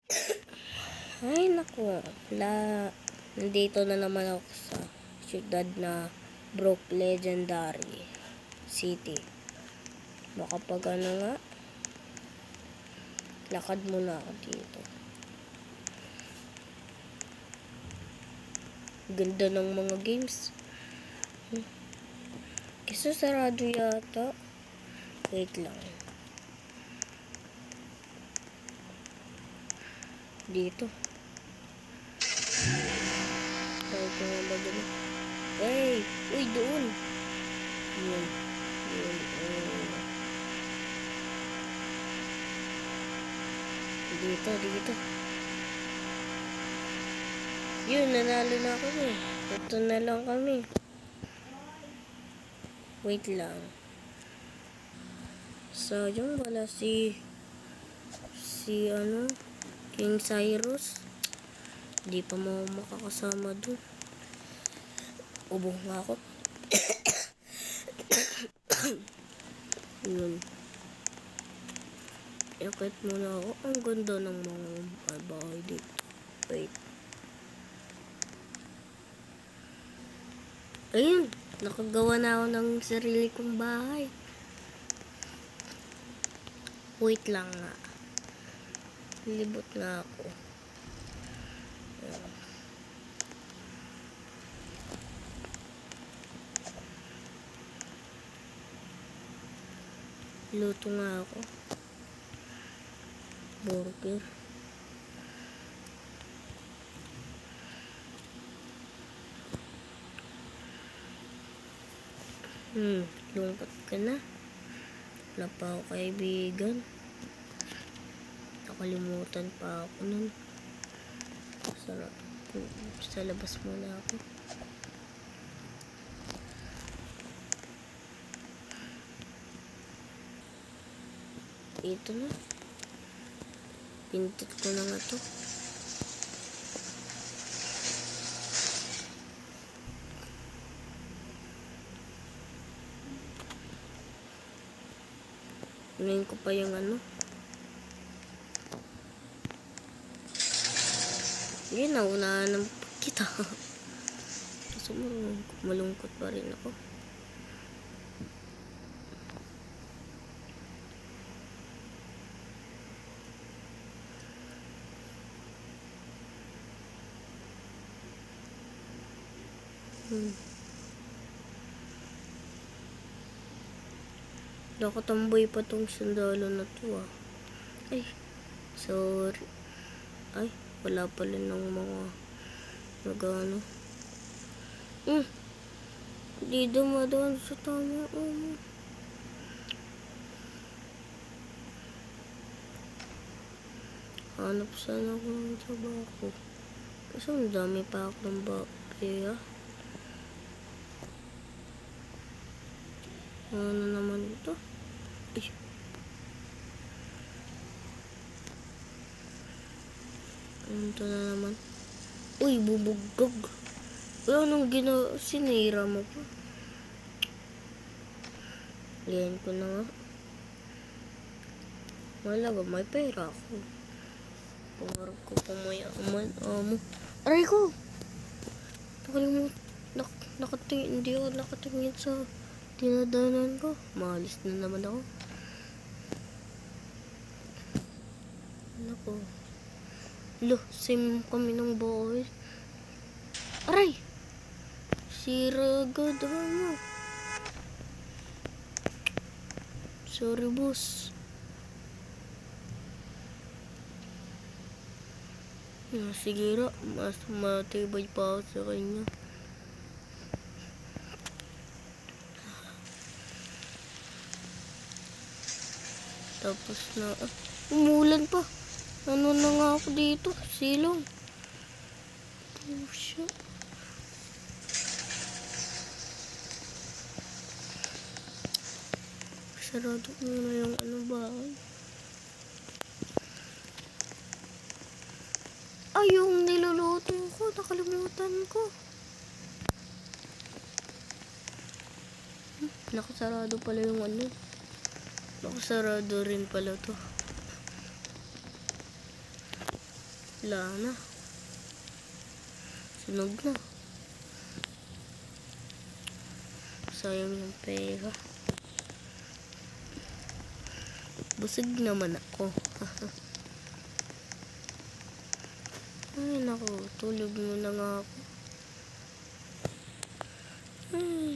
Ay, naku. Nandito na naman ako sa syudad na Brook Legendary City. Baka pag ano nga, lakad muna ako dito. Ganda ng mga games. Kasi sarado yata. Wait lang. Dito. Try ko nga ba dito? Hey! Uy, doon! Yun. Dito. Yun, nanalo na kami. Ito na lang kami. Wait lang. Sayang wala si King Cyrus. Hindi pa mo makakasama dun. Ubo nga ako. Yun. Ikit muna ako. Ang ganda ng mga bahay dito. Wait. Ayun. Nakagawa na ako ng sarili kong bahay. Wait lang nga. Libot nga ako. Luto nga ako. Burger. Lungkot ka na. Wala pa ako kaibigan. Nakalimutan pa ako nun. Sa labas muna ako. Ito na. Pintot ko na nga to. Unahin ko pa yung ano. Yun, naunahan ng kita. Kaso malungkot pa rin ako. Nakatamboy pa tong sundalo na to ah. Ay, sorry. Ay, wala pala ng mga nagano. Hindi dumadaan sa tama. Hanap sana ako ng trabaho. Kasi ang dami pa ako ng bakya. Ano naman ito? Ay. Ito na naman. Uy, bubugog. Wala nang sinira mo pa. Liyan ko na nga. Wala ba? May pera ako. Pangarap ko pumayaman. Aray ko! Nakalimutan. Hindi ako nakatingin sa dinadanan ko. Maalis na naman ako. Nako. Same kami ng boys. Aray! Sira agad ano. Sorry, boss. Sige ra. Mas matibay pa ako sa kanya. Tapos na. Umulan pa. Ano na nga ako dito? Silong. Oh, shit. Sarado ko na yung bahay. Ay, yung niluluto ko. Nakalimutan ko. Nakasarado pala yung Nakasarado rin pala to. Wala na. Sunog na. Sayang yung pera. Busog naman ako. Ay, naku. Tulog mo na nga ako. Ay.